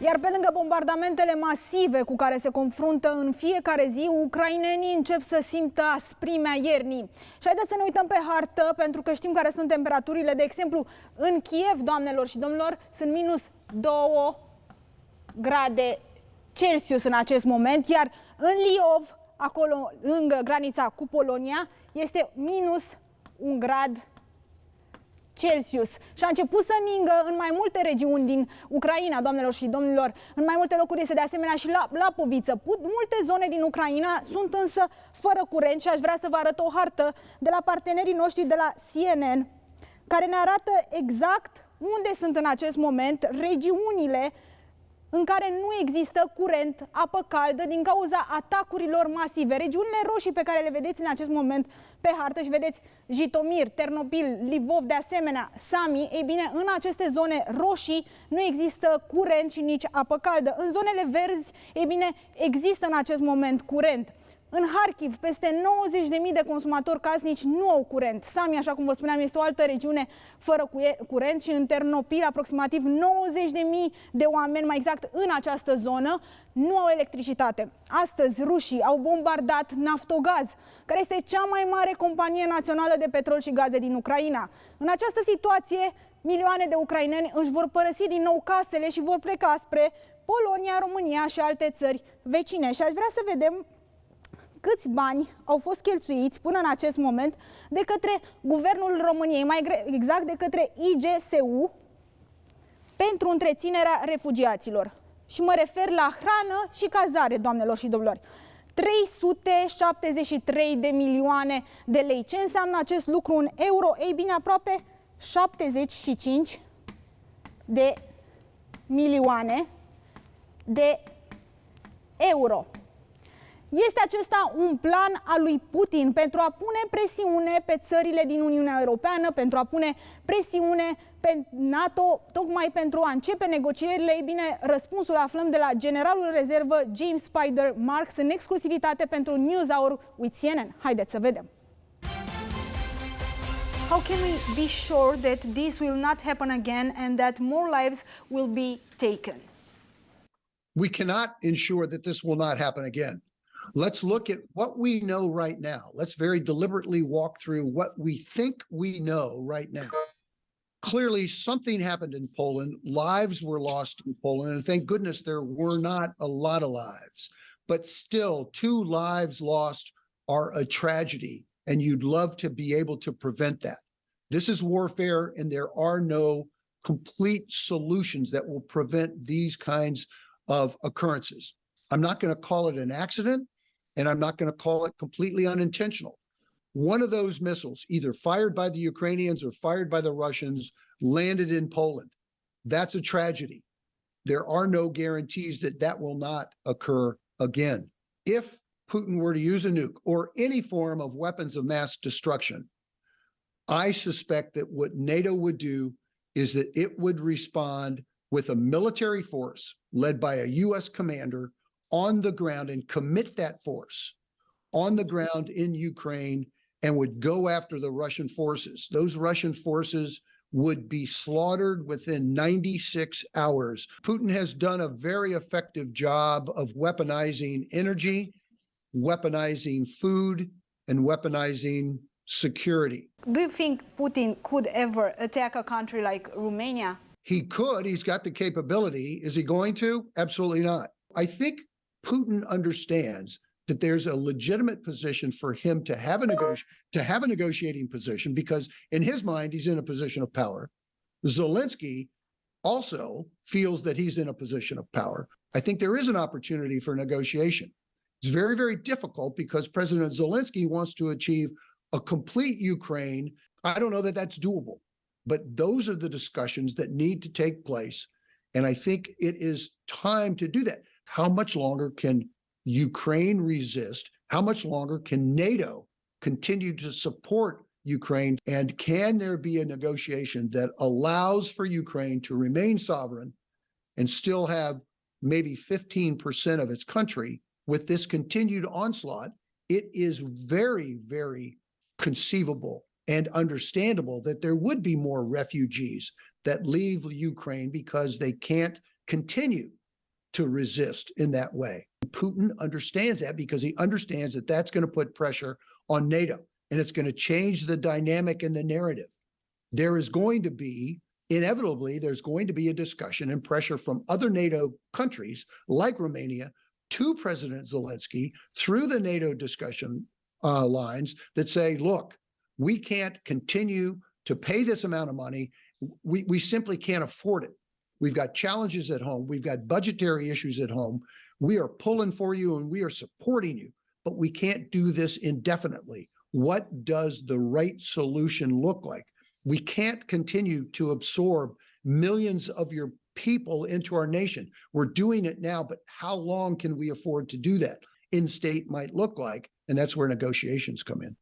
Iar pe lângă bombardamentele masive cu care se confruntă în fiecare zi, ucrainenii încep să simtă asprimea iernii. Și haideți să ne uităm pe hartă, pentru că știm care sunt temperaturile. De exemplu, în Kiev, doamnelor și domnilor, sunt minus 2 grade Celsius în acest moment, iar în Liov, acolo lângă granița cu Polonia, este minus 1 grad Celsius. Și a început să ningă în mai multe regiuni din Ucraina, doamnelor și domnilor. În mai multe locuri este de asemenea și la Poviță. Multe zone din Ucraina sunt însă fără curent și aș vrea să vă arăt o hartă de la partenerii noștri de la CNN, care ne arată exact unde sunt în acest moment regiunile în care nu există curent, apă caldă din cauza atacurilor masive. Regiunile roșii pe care le vedeți în acest moment pe hartă și vedeți Jitomir, Ternopil, Lvov, de asemenea Sami, ei bine, în aceste zone roșii nu există curent și nici apă caldă. În zonele verzi, ei bine, există în acest moment curent. În Harkiv, peste 90.000 de consumatori casnici nu au curent. Sami, așa cum vă spuneam, este o altă regiune fără curent și în Ternopil, aproximativ 90.000 de oameni, mai exact în această zonă, nu au electricitate. Astăzi, rușii au bombardat Naftogaz, care este cea mai mare companie națională de petrol și gaze din Ucraina. În această situație, milioane de ucraineni își vor părăsi din nou casele și vor pleca spre Polonia, România și alte țări vecine. Și aș vrea să vedem câți bani au fost cheltuiți până în acest moment de către Guvernul României, mai exact de către IGSU, pentru întreținerea refugiaților. Și mă refer la hrană și cazare, doamnelor și domnilor. 373 de milioane de lei. Ce înseamnă acest lucru în euro? Ei bine, aproape 75 de milioane de euro. Este acesta un plan al lui Putin pentru a pune presiune pe țările din Uniunea Europeană, pentru a pune presiune pe NATO, tocmai pentru a începe negocierile? Ei bine, răspunsul aflăm de la Generalul rezervă James Spider Marks în exclusivitate pentru NewsHour with CNN. Haideți să vedem. How can we be sure that this will not happen again and that more lives will be taken? We cannot ensure that this will not happen again. Let's look at what we know right now. Let's very deliberately walk through what we think we know right now. Clearly, something happened in Poland. Lives were lost in Poland, and thank goodness there were not a lot of lives. But still, 2 lives lost are a tragedy, and you'd love to be able to prevent that. This is warfare, and there are no complete solutions that will prevent these kinds of occurrences. I'm not going to call it an accident, and I'm not going to call it completely unintentional. One of those missiles, either fired by the Ukrainians or fired by the Russians, landed in Poland. That's a tragedy. There are no guarantees that that will not occur again. If Putin were to use a nuke or any form of weapons of mass destruction, I suspect that what NATO would do is that it would respond with a military force led by a U.S. commander on the ground and commit that force on the ground in Ukraine and would go after the Russian forces. Those Russian forces would be slaughtered within 96 hours. Putin has done a very effective job of weaponizing energy, weaponizing food, and weaponizing security. Do you think Putin could ever attack a country like Romania? He could. He's got the capability. Is he going to? Absolutely not. I think Putin understands that there's a legitimate position for him to have a negotiating position, because in his mind, he's in a position of power. Zelensky also feels that he's in a position of power. I think there is an opportunity for negotiation. It's very, very difficult because President Zelensky wants to achieve a complete Ukraine. I don't know that that's doable, but those are the discussions that need to take place. And I think it is time to do that. How much longer can Ukraine resist? How much longer can NATO continue to support Ukraine? And can there be a negotiation that allows for Ukraine to remain sovereign and still have maybe 15% of its country with this continued onslaught? It is very, very conceivable and understandable that there would be more refugees that leave Ukraine because they can't continue to resist in that way. Putin understands that because he understands that that's going to put pressure on NATO, and it's going to change the dynamic and the narrative. There is going to be, inevitably, there's going to be a discussion and pressure from other NATO countries like Romania to President Zelensky through the NATO discussion lines that say, look, we can't continue to pay this amount of money. We simply can't afford it. We've got challenges at home. We've got budgetary issues at home. We are pulling for you and we are supporting you, but we can't do this indefinitely. What does the right solution look like? We can't continue to absorb millions of your people into our nation. We're doing it now, but how long can we afford to do that? In-state might look like, and that's where negotiations come in.